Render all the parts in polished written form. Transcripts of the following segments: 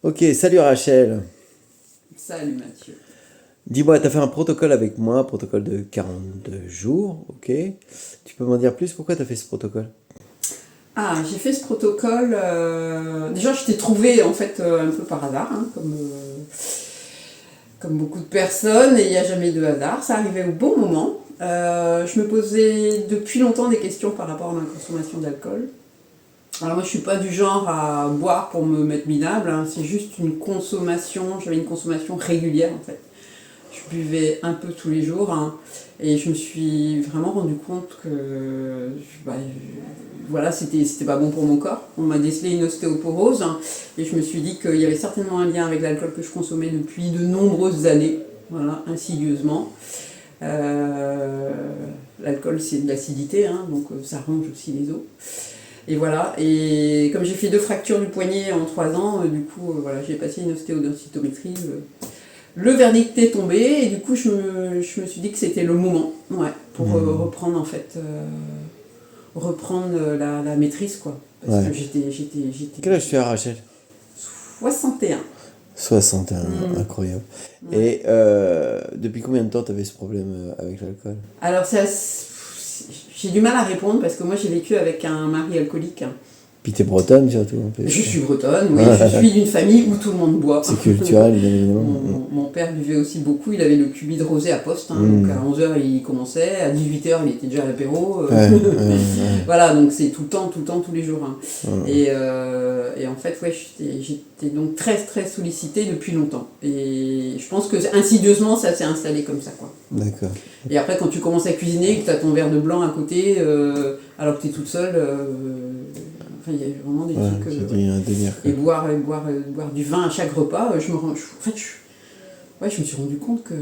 Ok, salut Rachel. Salut Mathieu. Dis-moi, tu as fait un protocole avec moi, un protocole de 42 jours, ok. Tu peux m'en dire plus pourquoi tu as fait ce protocole? Ah, j'ai fait ce protocole. Déjà, je t'ai trouvé en fait un peu par hasard, hein, comme beaucoup de personnes, et il n'y a jamais de hasard. Ça arrivait au bon moment. Je me posais depuis longtemps des questions par rapport à ma consommation d'alcool. Alors moi, je suis pas du genre à boire pour me mettre minable, hein, c'est juste une consommation. J'avais une consommation régulière en fait. Je buvais un peu tous les jours, hein, et je me suis vraiment rendu compte que voilà, c'était pas bon pour mon corps. On m'a décelé une ostéoporose, hein, et je me suis dit qu'il y avait certainement un lien avec l'alcool que je consommais depuis de nombreuses années, voilà, insidieusement. Euh, L'alcool c'est de l'acidité, hein, donc ça ronge aussi les os. Et voilà, et comme j'ai fait 2 fractures du poignet en 3 ans, du coup voilà, j'ai passé une ostéodensitométrie. Le verdict est tombé et du coup je me suis dit que c'était le moment, ouais, pour reprendre en fait, reprendre la maîtrise quoi. Parce que Ouais. j'étais Quel âge tu as, Rachel? 61. 61, Mmh, incroyable. ouais. Et depuis combien de temps tu avais ce problème avec l'alcool? Alors j'ai du mal à répondre parce que moi j'ai vécu avec un mari alcoolique, hein. Puis t'es bretonne surtout en plus, Je quoi. suis bretonne, oui, je suis d'une famille où tout le monde boit. C'est culturel, bien évidemment. Mon père buvait aussi beaucoup, il avait le cubi de rosé à poste, hein, donc à 11h il commençait, à 18h il était déjà à l'apéro. Ouais. Voilà, donc c'est tout le temps, tous les jours, hein. Ouais. Et en fait, ouais, j'étais donc très très sollicitée depuis longtemps. Et je pense que insidieusement ça s'est installé comme ça, quoi. D'accord. Et après, quand tu commences à cuisiner, que tu as ton verre de blanc à côté, alors que tu es toute seule, enfin, il y a vraiment des Ouais, trucs. ça Ouais. devient un délire, quoi. Et boire du vin à chaque repas, ouais, je me suis rendu compte que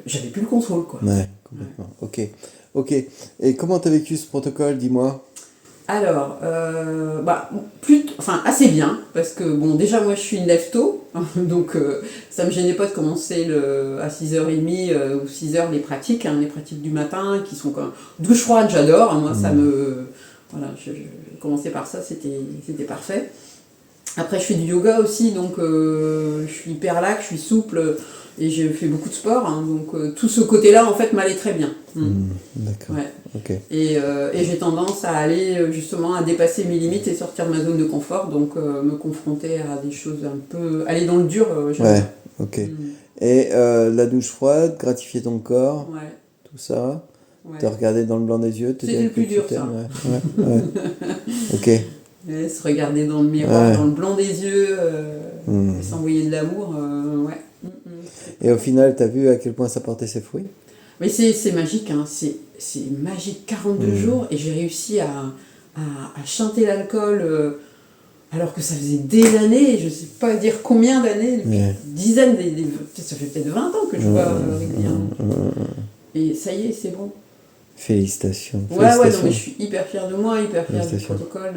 j'avais plus le contrôle, quoi. Ouais, Ouais. complètement. Ok. Ok. Et comment t'as vécu ce protocole, dis-moi? Alors, enfin assez bien, parce que bon, déjà moi je suis une lève tôt, donc ça me gênait pas de commencer à 6h30 ou 6h les pratiques, hein, les pratiques du matin qui sont comme douche froide, j'adore, hein, moi ça me. Voilà, je commençais par ça, c'était parfait. Après, je fais du yoga aussi, donc je suis hyper lax, je suis souple et je fais beaucoup de sport, hein, donc tout ce côté-là en fait m'allait très bien. D'accord. Ouais. Ok. Et j'ai tendance à aller justement à dépasser mes limites et sortir de ma zone de confort, donc me confronter à des choses un peu. Aller dans le dur, j'aime Ouais, bien. ok. Mm. Et la douche froide, gratifier ton corps, Ouais, tout ça. Te ouais. regarder dans le blanc des yeux, te C'était dire le que plus tu dur, t'aimes. ça. Ouais. Ok. Ouais, se regarder dans le miroir, Ouais. dans le blanc des yeux, et Hmm. s'envoyer de l'amour, ouais. C'est Et très au important. final, t'as vu à quel point ça portait ses fruits? Mais c'est magique, hein. C'est magique, 42 Hmm. jours, et j'ai réussi à chanter l'alcool alors que ça faisait des années, je ne sais pas dire combien d'années, depuis Ouais. dizaines, ça fait peut-être 20 ans que je bois régulièrement. Hmm. Et ça y est, c'est bon. Félicitations. Ouais, non, mais Félicitations. je suis hyper fière de moi, hyper fière du Félicitations. protocole,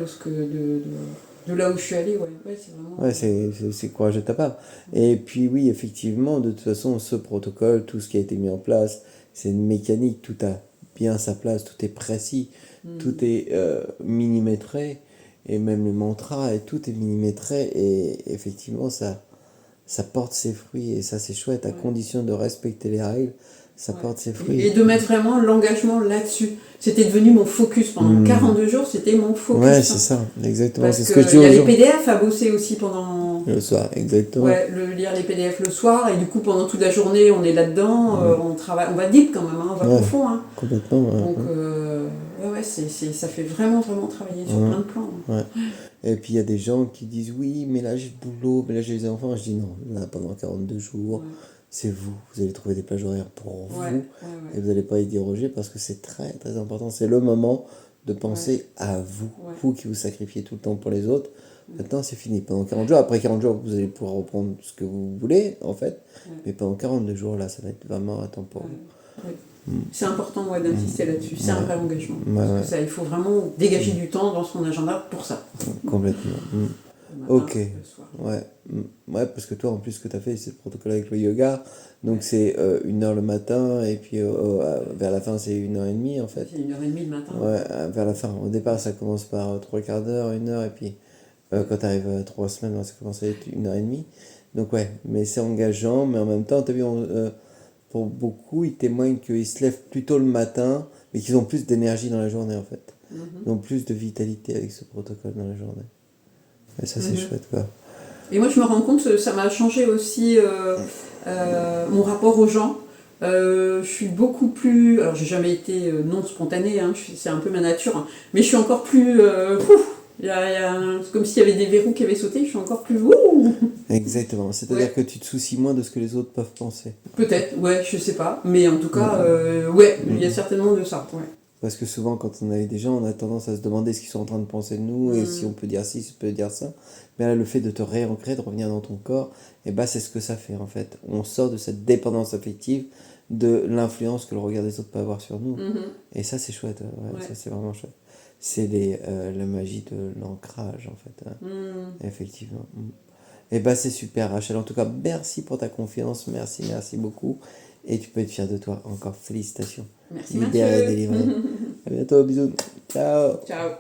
de là où je suis allée, ouais. Ouais, c'est vraiment. Ouais, c'est courageux de ta part. Et puis oui, effectivement, de toute façon, ce protocole, tout ce qui a été mis en place, c'est une mécanique, tout a bien sa place, tout est précis, tout est millimétré, et même le mantra, et tout est millimétré, et effectivement, ça porte ses fruits, et ça c'est chouette, à Ouais. condition de respecter les règles, ça Ouais. porte ses Et fruits. de mettre vraiment l'engagement là-dessus. C'était devenu mon focus pendant Hmm. 42 jours, c'était mon Ouais, focus, c'est hein. ça, exactement, Parce c'est ce que je dis qu'il y a aux les gens. PDF à bosser aussi pendant. Le soir, exactement. Ouais, lire les PDF le soir, et du coup pendant toute la journée on est là-dedans, on travaille, on va deep quand même, hein, on va Ouais, profond, hein. complètement. Donc ouais, ça fait vraiment vraiment travailler sur Ouais. plein de plans, hein. Ouais. Et puis il y a des gens qui disent oui, mais là j'ai le boulot, mais là j'ai les enfants. Je dis non, là pendant 42 jours, Ouais, c'est vous. Vous allez trouver des plages horaires pour ouais, vous ouais, et vous n'allez pas y déroger parce que c'est très très important. C'est le moment de ouais, penser à vous. ouais, Vous qui vous sacrifiez tout le temps pour les autres. ouais, Maintenant c'est fini. Pendant 40 jours, après 40 jours, vous allez pouvoir reprendre ce que vous voulez en fait. ouais, Mais pendant 42 jours là, ça va être vraiment un temps pour ouais, vous. ouais. C'est important, ouais, d'insister là-dessus, c'est un Ouais, vrai engagement. ouais, Parce que ouais, ça, il faut vraiment dégager du temps dans son agenda pour ça. complètement. Le matin, Ok, le soir. ouais. Ouais, parce que toi, en plus, ce que tu as fait, c'est le protocole avec le yoga. Donc, Ouais. c'est 1 heure le matin, et puis vers la fin, c'est 1 heure et demie, en fait. C'est 1h30 le matin, Ouais, ouais. vers la fin. Au départ, ça commence par 3 quarts d'heure, 1 heure, et puis Quand tu arrives à 3 semaines, moi, ça commence à être 1 heure et demie. Donc ouais, mais c'est engageant, mais en même temps, tu as vu, pour beaucoup, ils témoignent qu'ils se lèvent plus tôt le matin, mais qu'ils ont plus d'énergie dans la journée en fait. Ils ont plus de vitalité avec ce protocole dans la journée. Et ça, c'est chouette quoi. Et moi, je me rends compte que ça m'a changé aussi mon rapport aux gens. Je suis beaucoup plus. Alors, j'ai jamais été non spontanée, hein, c'est un peu ma nature, hein, mais je suis encore plus. C'est comme s'il y avait des verrous qui avaient sauté, je suis encore plus. Exactement, c'est-à-dire que tu te soucies moins de ce que les autres peuvent penser. Peut-être, ouais, je sais pas. Mais en tout cas, ouais, il y a certainement de ça. Ouais. Parce que souvent, quand on est avec des gens, on a tendance à se demander ce qu'ils sont en train de penser de nous et si on peut dire ci, si on peut dire ça. Mais là, le fait de te réancrer, de revenir dans ton corps, et bah, c'est ce que ça fait en fait. On sort de cette dépendance affective, de l'influence que le regard des autres peut avoir sur nous. Et ça, c'est chouette. Ouais. Ça, c'est vraiment chouette. C'est la magie de l'ancrage en fait. Effectivement. Et bah, c'est super, Rachel. En tout cas, merci pour ta confiance. Merci beaucoup. Et tu peux être fier de toi. Encore félicitations. Merci, Libéré et Mathieu. délivré. À bientôt, bisous. Ciao. Ciao.